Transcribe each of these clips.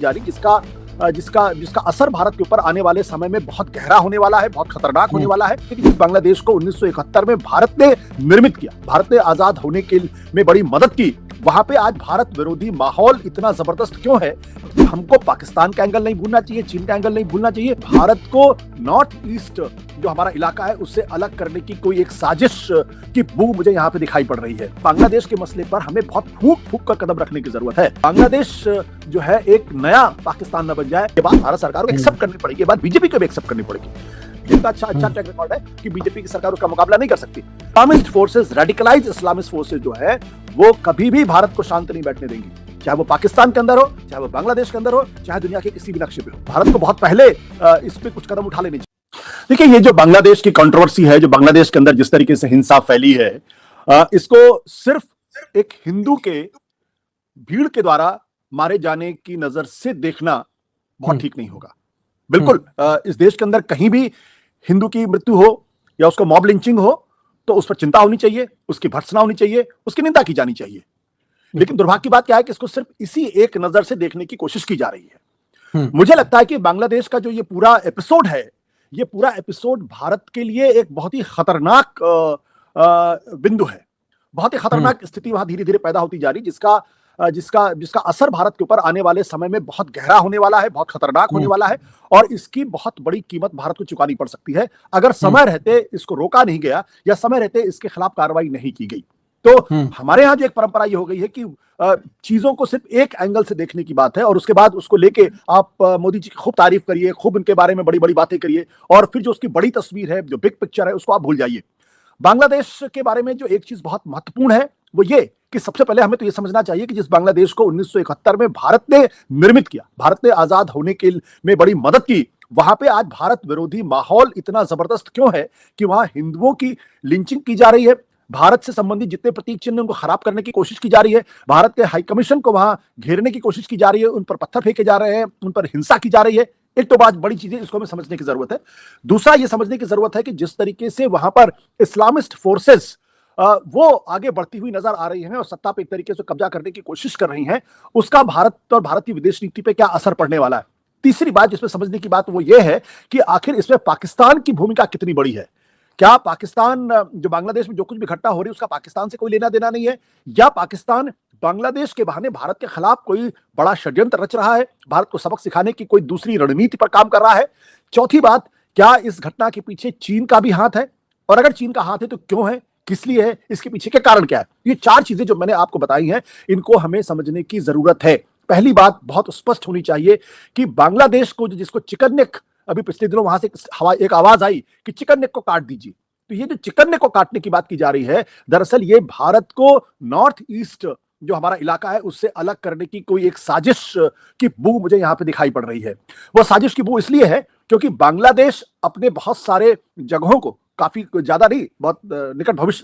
जारी जिसका असर भारत के ऊपर आने वाले समय में बहुत गहरा होने वाला है, बहुत खतरनाक होने वाला है। जिस बांग्लादेश को 1971 में भारत ने निर्मित किया, भारत ने आजाद होने के में बड़ी मदद की, वहां पे आज भारत विरोधी माहौल इतना जबरदस्त क्यों है? हमको पाकिस्तान का एंगल नहीं भूलना चाहिए, चीन का एंगल नहीं भूलना चाहिए। भारत को नॉर्थ ईस्ट जो हमारा इलाका है उससे अलग करने की कोई एक साजिश की बू मुझे यहाँ पे दिखाई पड़ रही है। बांग्लादेश के मसले पर हमें बहुत फूंक फूंक कर कदम रखने की जरूरत है। बांग्लादेश जो है एक नया पाकिस्तान न बन जाए, ये बात भारत सरकार को एक्सेप्ट करनी पड़ेगी, ये बात बीजेपी को भी एक्सेप्ट करनी पड़ेगी। जिनका अच्छा ट्रैक रिकॉर्ड है कि बीजेपी की सरकार उसका मुकाबला नहीं कर सकती। Islamist forces, radicalised Islamist forces जो है वो कभी भी भारत को शांत नहीं बैठने देंगी, चाहे वो पाकिस्तान के अंदर हो, चाहे वो बांग्लादेश के अंदर हो, चाहे दुनिया के किसी भी नक्शे पे हो। भारत को बहुत पहले इस पे कुछ कदम उठा लेने चाहिए। देखिए, ये जो बांग्लादेश की कंट्रोवर्सी है, जो बांग्लादेश के अंदर जिस तरीके से हिंसा फैली है, इसको सिर्फ एक हिंदू के भीड़ के द्वारा मारे जाने की नजर से देखना बहुत ठीक नहीं होगा। बिल्कुल, इस देश के अंदर कहीं भी हिंदू की मृत्यु हो या उसको मॉब लिंचिंग हो तो उस पर चिंता होनी चाहिए, उसकी भर्त्सना होनी चाहिए, उसकी निंदा की जानी चाहिए। लेकिन दुर्भाग्य की बात क्या है कि इसको सिर्फ इसी एक नजर से देखने की कोशिश की जा रही है। मुझे लगता है कि बांग्लादेश का जो ये पूरा एपिसोड है, ये पूरा एपिसोड भारत के लिए एक बहुत ही खतरनाक बिंदु है। बहुत ही खतरनाक स्थिति वहां धीरे धीरे पैदा होती जा रही, जिसका असर भारत के ऊपर आने वाले समय में बहुत गहरा होने वाला है, बहुत खतरनाक होने वाला है, और इसकी बहुत बड़ी कीमत भारत को चुकानी पड़ सकती है अगर समय रहते इसको रोका नहीं गया या समय रहते इसके खिलाफ कार्रवाई नहीं की गई। तो हमारे यहाँ जो एक परंपरा ये हो गई है कि चीजों को सिर्फ एक एंगल से देखने की बात है, और उसके बाद उसको लेके आप मोदी जी की खूब तारीफ करिए, खूब उनके बारे में बड़ी बड़ी बातें करिए, और फिर जो उसकी बड़ी तस्वीर है, जो बिग पिक्चर है, उसको आप भूल जाइए। बांग्लादेश के बारे में जो एक चीज बहुत महत्वपूर्ण है वो ये कि सबसे पहले हमें तो ये समझना चाहिए कि जिस बांग्लादेश को 1971 में भारत ने निर्मित किया, भारत ने आजाद होने के में बड़ी मदद की, वहां पे आज भारत विरोधी माहौल इतना जबरदस्त क्यों है कि वहां हिंदुओं की लिंचिंग की जा रही है, भारत से संबंधित जितने प्रतीक चिन्ह उनको खराब करने की कोशिश की जा रही है, भारत के हाई कमीशन को वहां घेरने की कोशिश की जा रही है, उन पर पत्थर फेंके जा रहे हैं, उन पर हिंसा की जा रही है। एक तो बात बड़ी चीज है, इसको हमें समझने की जरूरत है। दूसरा ये समझने की जरूरत है कि जिस तरीके से वहां पर इस्लामिस्ट फोर्सेस वो आगे बढ़ती हुई नजर आ रही हैं और सत्ता पे एक तरीके से कब्जा करने की कोशिश कर रही हैं, उसका भारत और भारत की विदेश नीति पे क्या असर पड़ने वाला है। तीसरी बात जिसमें समझने की बात वो ये है कि आखिर इसमें पाकिस्तान की भूमिका कितनी बड़ी है। क्या पाकिस्तान, जो बांग्लादेश में जो कुछ भी घटना हो रही है उसका पाकिस्तान से कोई लेना देना नहीं है, या पाकिस्तान बांग्लादेश के बहाने भारत के खिलाफ कोई बड़ा षड्यंत्र रच रहा है, भारत को सबक सिखाने की कोई दूसरी रणनीति पर काम कर रहा है। चौथी बात, क्या इस घटना के पीछे चीन का भी हाथ है, और अगर चीन का हाथ है तो क्यों है, किस लिए है, इसके पीछे के कारण क्या है। ये चार चीजें जो मैंने आपको बताई हैं, इनको हमें समझने की जरूरत है। पहली बात बहुत स्पष्ट होनी चाहिए कि बांग्लादेश को, जिसको चिकन नेक, अभी पिछले दिनों वहां से एक आवाज आई कि चिकन नेक को काट दीजिए, तो ये जो चिकन नेक को काटने की बात की जा रही है, दरअसल ये भारत को नॉर्थ ईस्ट जो हमारा इलाका है उससे अलग करने की कोई एक साजिश की बू मुझे यहाँ पे दिखाई पड़ रही है। वो साजिश की बू इसलिए है क्योंकि बांग्लादेश अपने बहुत सारे जगहों को, काफी ज्यादा नहीं, बहुत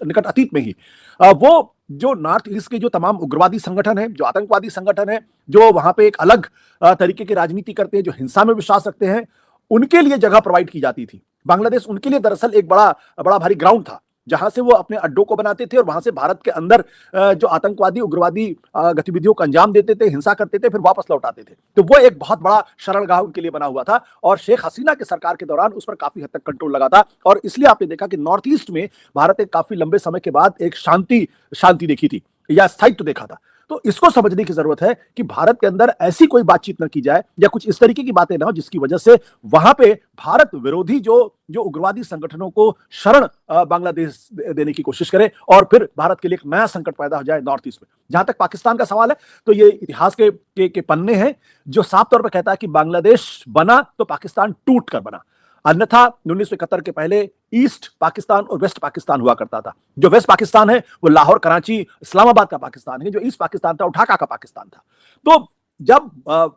निकट अतीत में ही, वो जो नॉर्थ ईस्ट के जो तमाम उग्रवादी संगठन है, जो आतंकवादी संगठन है, जो वहां पे एक अलग तरीके की राजनीति करते हैं, जो हिंसा में विश्वास रखते हैं, उनके लिए जगह प्रोवाइड की जाती थी। बांग्लादेश उनके लिए दरअसल एक बड़ा भारी ग्राउंड था जहां से वो अपने अड्डों को बनाते थे और वहां से भारत के अंदर जो आतंकवादी उग्रवादी गतिविधियों को अंजाम देते थे, हिंसा करते थे, फिर वापस लौटाते थे। तो वो एक बहुत बड़ा शरणगाह उनके लिए बना हुआ था, और शेख हसीना के सरकार के दौरान उस पर काफी हद तक कंट्रोल लगा था, और इसलिए आपने देखा कि नॉर्थ ईस्ट में भारत एक काफी लंबे समय के बाद एक शांति देखी थी या स्थायित्व देखा था। तो इसको समझने की जरूरत है कि भारत के अंदर ऐसी कोई बातचीत न की जाए या कुछ इस तरीके की बातें ना हो जिसकी वजह से वहां पे भारत विरोधी जो उग्रवादी संगठनों को शरण बांग्लादेश देने की कोशिश करे, और फिर भारत के लिए एक नया संकट पैदा हो जाए नॉर्थ ईस्ट में। जहां तक पाकिस्तान का सवाल है, तो ये इतिहास के पन्ने हैं जो साफ तौर पर कहता है कि बांग्लादेश बना तो पाकिस्तान टूट कर बना, अन्यथा 1971 के पहले ईस्ट पाकिस्तान और वेस्ट पाकिस्तान हुआ करता था। जो वेस्ट पाकिस्तान है वो लाहौर, कराची, इस्लामाबाद का पाकिस्तान है, जो ईस्ट पाकिस्तान था वो ढाका का पाकिस्तान था। तो जब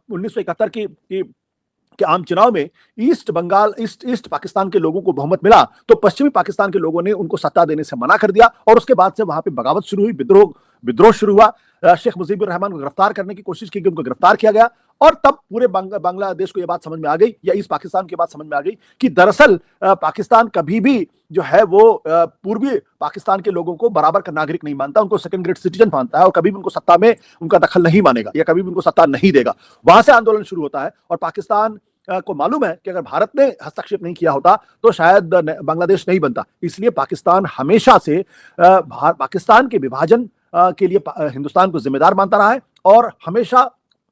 1971 के आम चुनाव में ईस्ट पाकिस्तान के लोगों को बहुमत मिला, तो पश्चिमी पाकिस्तान के लोगों ने उनको सत्ता देने से मना कर दिया, और उसके बाद से वहां पे बगावत शुरू हुई, विद्रोह शुरू हुआ। शेख मुजीबुर रहमान को गिरफ्तार करने की कोशिश की गई, उनको गिरफ्तार किया गया, और तब पूरे बांग्लादेश को यह बात समझ में आ गई, या ईस्ट पाकिस्तान की बात समझ में आ गई कि दरअसल पाकिस्तान कभी भी जो है वो पूर्वी पाकिस्तान के लोगों को बराबर का नागरिक नहीं मानता, उनको सेकंड ग्रेड सिटीजन मानता है और कभी भी उनको सत्ता में उनका दखल नहीं मानेगा या कभी भी उनको सत्ता नहीं देगा। वहां से आंदोलन शुरू होता है और पाकिस्तान को मालूम है कि अगर भारत ने हस्तक्षेप नहीं किया होता तो शायद बांग्लादेश नहीं बनता। इसलिए पाकिस्तान हमेशा से पाकिस्तान के विभाजन के लिए हिंदुस्तान को जिम्मेदार मानता रहा है और हमेशा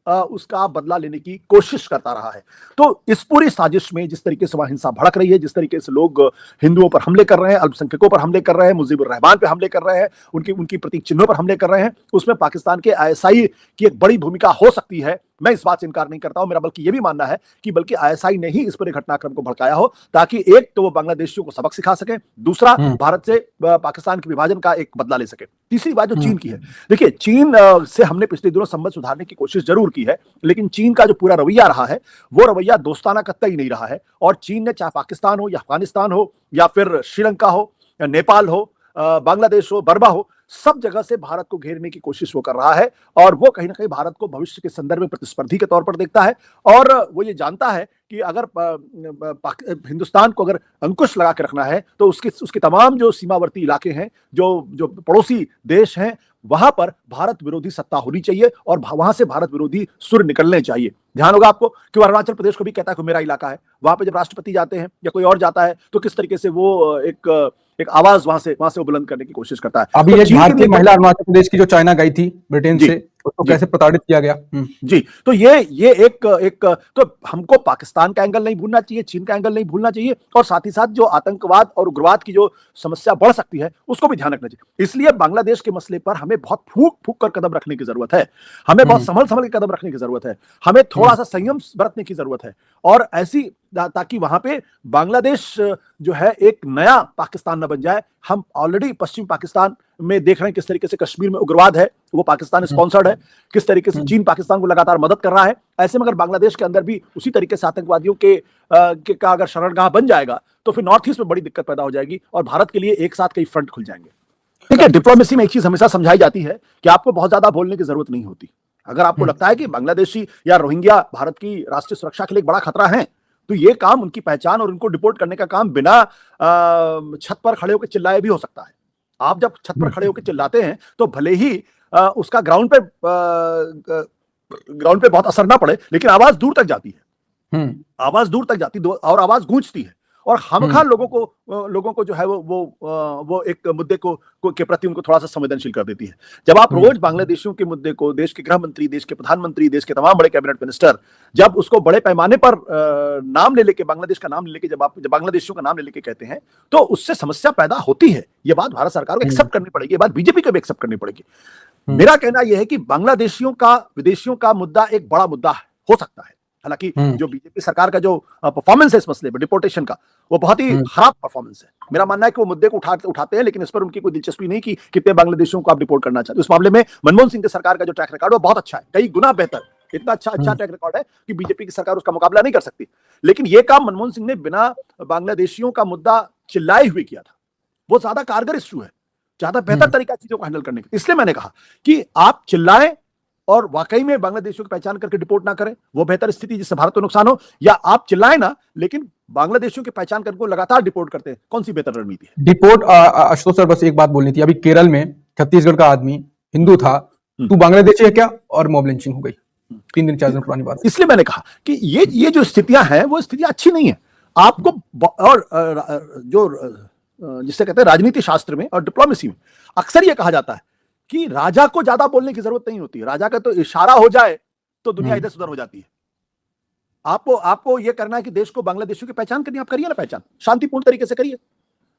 उसका बदला लेने की कोशिश करता रहा है। तो इस पूरी साजिश में जिस तरीके से वहां हिंसा भड़क रही है, जिस तरीके से लोग हिंदुओं पर हमले कर रहे हैं, अल्पसंख्यकों पर हमले कर रहे हैं, मुजीबुर रहमान पे हमले कर रहे हैं, उनकी प्रतीक चिन्हों पर हमले कर रहे हैं, उसमें पाकिस्तान के आईएसआई की एक बड़ी भूमिका हो सकती है। मैं इस बात से इनकार नहीं करता हूं, मेरा बल्कि यह भी मानना है कि बल्कि आईएसआई ने ही इस पूरे घटनाक्रम को भड़काया हो ताकि एक तो वो बांग्लादेशियों को सबक सिखा सके, दूसरा भारत से पाकिस्तान के विभाजन का एक बदला ले सके। तीसरी बात जो चीन की है, देखिए चीन से हमने पिछले दिनों संबंध सुधारने की कोशिश जरूर की है, लेकिन चीन का जो पूरा रवैया रहा है वो रवैया दोस्ताना कतई नहीं रहा है। और चीन ने चाहे पाकिस्तान हो या अफगानिस्तान हो या फिर श्रीलंका हो या नेपाल हो, बांग्लादेश हो, बर्मा हो, सब जगह से भारत को घेरने की कोशिश वो कर रहा है और वो कहीं ना कहीं भारत को भविष्य के संदर्भ में प्रतिस्पर्धी के तौर पर देखता है और वो ये जानता है कि अगर हिंदुस्तान को अगर अंकुश लगा के रखना है तो उसके तमाम जो सीमावर्ती इलाके हैं, जो पड़ोसी देश हैं, वहां पर भारत विरोधी सत्ता होनी चाहिए और वहां से भारत विरोधी सुर निकलने चाहिए। ध्यान होगा आपको कि अरुणाचल प्रदेश को भी कहता है कि मेरा इलाका है, वहां पे जब राष्ट्रपति जाते हैं या कोई और जाता है तो किस तरीके से वो एक आवाज वहां से वो बुलंद करने की कोशिश करता है। अभी एक भारतीय महिला अरुणाचल प्रदेश की जो चाइना गई थी ब्रिटेन से, उसको कैसे प्रताड़ित किया गया। जी, तो ये एक तो हमको पाकिस्तान का एंगल नहीं भूलना चाहिए, चीन का एंगल नहीं भूलना चाहिए और साथ ही साथ जो आतंकवाद और उग्रवाद की जो समस्या बढ़ सकती है उसको भी ध्यान रखना चाहिए। इसलिए बांग्लादेश के मसले पर हमें बहुत फूक फूक कर कदम रखने की जरूरत है, हमें बहुत संभल के कदम रखने की जरूरत है, हमें थोड़ा सा संयम बरतने की जरूरत है और ऐसी ताकि वहां पे बांग्लादेश जो है एक नया पाकिस्तान न बन जाए। हम ऑलरेडी पश्चिम पाकिस्तान में देख रहे हैं किस तरीके से कश्मीर में उग्रवाद है, वो पाकिस्तान स्पॉन्सर्ड है, किस तरीके से चीन पाकिस्तान को लगातार मदद कर रहा है। ऐसे में अगर बांग्लादेश के अंदर भी उसी तरीके से आतंकवादियों का अगर शरणगाह बन जाएगा तो फिर नॉर्थ ईस्ट में बड़ी दिक्कत पैदा हो जाएगी और भारत के लिए एक साथ कई फ्रंट खुल जाएंगे। ठीक है, डिप्लोमेसी में एक चीज हमेशा समझाई जाती है कि आपको बहुत ज्यादा बोलने की जरूरत नहीं होती। अगर आपको लगता है कि बांग्लादेशी या रोहिंग्या भारत की राष्ट्रीय सुरक्षा के लिए एक बड़ा खतरा है तो ये काम, उनकी पहचान और उनको डिपोर्ट करने का काम बिना छत पर खड़े होकर चिल्लाए भी हो सकता है। आप जब छत पर खड़े होकर चिल्लाते हैं तो भले ही उसका ग्राउंड पे बहुत असर ना पड़े, लेकिन आवाज दूर तक जाती है, आवाज दूर तक जाती और आवाज गूंजती है और खामखा लोगों को जो है वो एक मुद्दे के प्रति उनको थोड़ा सा संवेदनशील कर देती है। जब आप रोज बांग्लादेशियों के मुद्दे को, देश के गृह मंत्री, देश के प्रधानमंत्री, देश के तमाम बड़े कैबिनेट मिनिस्टर जब उसको बड़े पैमाने पर नाम ले लेके, बांग्लादेश का नाम ले लेके, जब बांग्लादेशियों का नाम ले लेके कहते हैं तो उससे समस्या पैदा होती है। ये बात भारत सरकार को एक्सेप्ट करनी पड़ेगी, ये बात बीजेपी को भी एक्सेप्ट करनी पड़ेगी। मेरा कहना यह है कि बांग्लादेशियों का विदेशियों का मुद्दा एक बड़ा मुद्दा हो सकता है। हालांकि जो बीजेपी सरकार का जो परफॉर्मेंस है इस मसले में, डिपोर्टेशन का, वो बहुत ही खराब परफॉर्मेंस है। मेरा मानना है कि वो मुद्दे को उठाते हैं लेकिन इस पर उनकी कोई दिलचस्पी नहीं कि कितने बांग्लादेशियों को आप डिपोर्ट करना चाहते। उस मामले में मनमोहन सिंह की सरकार का जो ट्रैक रिकॉर्ड है वो बहुत अच्छा है, कई गुना बेहतर, इतना अच्छा ट्रैक रिकॉर्ड है कि बीजेपी की सरकार उसका मुकाबला नहीं कर सकती। लेकिन ये काम मनमोहन सिंह ने बिना बांग्लादेशियों का मुद्दा चिल्लाए हुए किया था। वो ज्यादा कारगर इश्यू है, ज्यादा बेहतर तरीका चीजों को हैंडल करने का। इसलिए मैंने कहा कि आप चिल्लाएं और वाकई में बांग्लादेशियों की पहचान करके डिपोर्ट ना करें, वो बेहतर स्थिति जिससे भारत को नुकसान हो, या आप चिल्लाएं ना लेकिन बांग्लादेशियों की पहचान करके लगातार डिपोर्ट करते हैं। कौन सी बेहतर रणनीति है? डिपोर्ट आशुतोष सर, बस एक बात बोलनी थी। अभी केरल में छत्तीसगढ़ का आदमी हिंदू था, तू बांग्लादेशी है क्या, और मॉब लिंचिंग हो गई। 3 दिन 4 दिन पुरानी बात। इसलिए मैंने कहा कि ये जो स्थितियां हैं वो स्थितियां अच्छी नहीं है आपको। और जो जिससे कहते हैं राजनीति शास्त्र में और डिप्लोमेसी में अक्सर यह कहा जाता है कि राजा को ज्यादा बोलने की जरूरत नहीं होती, राजा का तो इशारा हो जाए तो दुनिया इधर उधर हो जाती है। आपको यह करना है कि देश को बांग्लादेशियों की पहचान करनी, आप करिए ना पहचान, शांतिपूर्ण तरीके से करिए,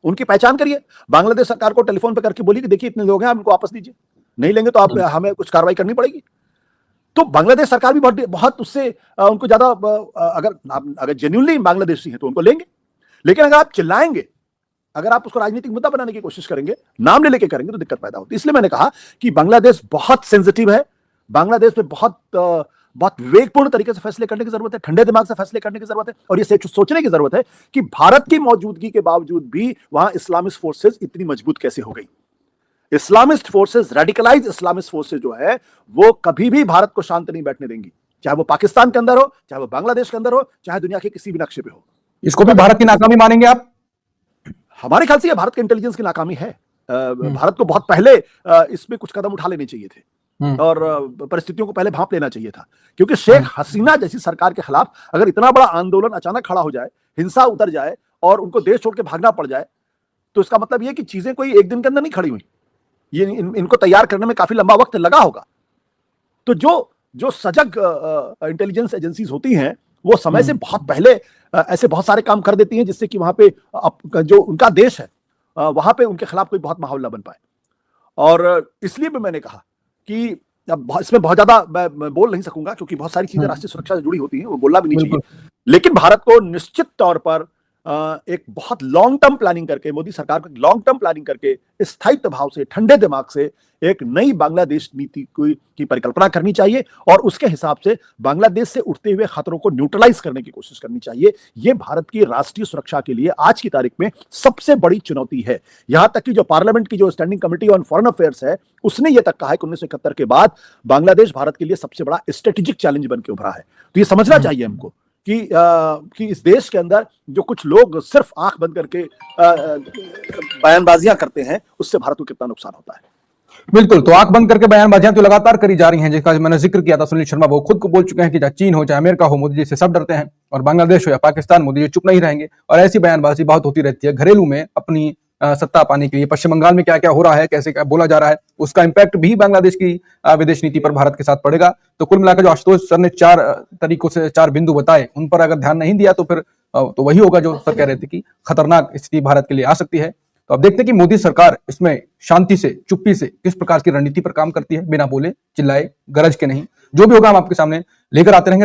उनकी पहचान करिए। बांग्लादेश सरकार को टेलीफोन पर करके बोलिए कि देखिए इतने लोग हैं, आप इनको वापस दीजिए, नहीं लेंगे तो आप हमें कुछ कार्रवाई करनी पड़ेगी। तो बांग्लादेश सरकार भी बहुत उससे उनको ज्यादा, अगर जेन्युइनली बांग्लादेशी है तो उनको लेंगे। लेकिन अगर आप चिल्लाएंगे, अगर आप उसको राजनीतिक मुद्दा बनाने की कोशिश करेंगे, नाम ले लेके करेंगे, तो दिक्कत पैदा होती है। इसलिए मैंने कहा कि बांग्लादेश बहुत सेंसिटिव है, बांग्लादेश में बहुत विवेकपूर्ण तरीके से फैसले करने की जरूरत है, ठंडे दिमाग से फैसले करने की जरूरत है और ये सोचने की जरूरत है कि भारत की मौजूदगी के बावजूद भी वहां इस्लामिस्ट फोर्सेस इतनी मजबूत कैसे हो गई। Islamist forces, radicalised Islamist forces जो है वो कभी भी भारत को शांत नहीं बैठने देंगी। चाहे वो पाकिस्तान के अंदर हो, चाहे वो बांग्लादेश के अंदर हो, चाहे दुनिया के किसी भी नक्शे पे हो। इसको भी भारत की नाकामी मानेंगे आप? हमारे ख्याल से ये भारत के इंटेलिजेंस की नाकामी है। भारत को बहुत पहले इसमें कुछ कदम उठा लेने चाहिए थे और परिस्थितियों को पहले भांप लेना चाहिए था, क्योंकि शेख हसीना जैसी सरकार के खिलाफ अगर इतना बड़ा आंदोलन अचानक खड़ा हो जाए, हिंसा उतर जाए और उनको देश छोड़ के भागना पड़ जाए, तो इसका मतलब ये कि चीजें कोई एक दिन के अंदर नहीं खड़ी हुई। ये इनको तैयार करने में काफी लंबा वक्त लगा होगा। तो जो सजग इंटेलिजेंस एजेंसीज होती हैं वो समय से बहुत पहले ऐसे बहुत सारे काम कर देती हैं जिससे कि वहां पे जो उनका देश है वहां पे उनके खिलाफ कोई बहुत माहौल ना बन पाए। और इसलिए भी मैंने कहा कि अब इसमें बहुत ज्यादा मैं बोल नहीं सकूंगा, क्योंकि बहुत सारी चीजें राष्ट्रीय सुरक्षा से जुड़ी होती हैं, वो बोलना भी नहीं चाहिए। लेकिन भारत को निश्चित तौर पर एक बहुत लॉन्ग टर्म प्लानिंग करके, मोदी सरकार को लॉन्ग टर्म प्लानिंग करके स्थायित्व भाव से, ठंडे दिमाग से एक नई बांग्लादेश नीति की परिकल्पना करनी चाहिए और उसके हिसाब से बांग्लादेश से उठते हुए खतरों को न्यूट्रलाइज करने की कोशिश करनी चाहिए। यह भारत की राष्ट्रीय सुरक्षा के लिए आज की तारीख में सबसे बड़ी चुनौती है। यहां तक कि जो पार्लियामेंट की जो standing committee on foreign affairs है, उसने यह तक कहा है कि 1971 के बाद बांग्लादेश भारत के लिए सबसे बड़ा स्ट्रेटेजिक चैलेंज बन के उभरा है। तो यह समझना चाहिए हमको कि इस देश के अंदर जो कुछ लोग सिर्फ आंख बंद करके बयानबाजियां करते हैं, उससे भारत को कितना नुकसान होता है। बिल्कुल, तो आंख बंद करके बयानबाजियां तो लगातार करी जा रही हैं, जिसका मैंने जिक्र किया था। सुनील शर्मा वो खुद को बोल चुके हैं कि चाहे चीन हो चाहे अमेरिका हो, मोदी जी से सब डरते हैं, और बांग्लादेश हो या पाकिस्तान, मोदी जी चुप नहीं रहेंगे। और ऐसी बयानबाजी बहुत होती रहती है घरेलू में अपनी सत्ता पाने के लिए। पश्चिम बंगाल में क्या क्या हो रहा है, कैसे क्या बोला जा रहा है, उसका इंपैक्ट भी बांग्लादेश की विदेश नीति पर भारत के साथ पड़ेगा। तो कुल मिलाकर जो आशुतोष सर ने 4 तरीकों से 4 बिंदु बताए, उन पर अगर ध्यान नहीं दिया तो फिर तो वही होगा जो सर कह रहे थे कि खतरनाक स्थिति भारत के लिए आ सकती है। तो अब देखते हैं कि मोदी सरकार इसमें शांति से, चुप्पी से किस प्रकार की रणनीति पर काम करती है, बिना बोले चिल्लाए गरज के नहीं। जो भी होगा हम आपके सामने लेकर आते रहेंगे।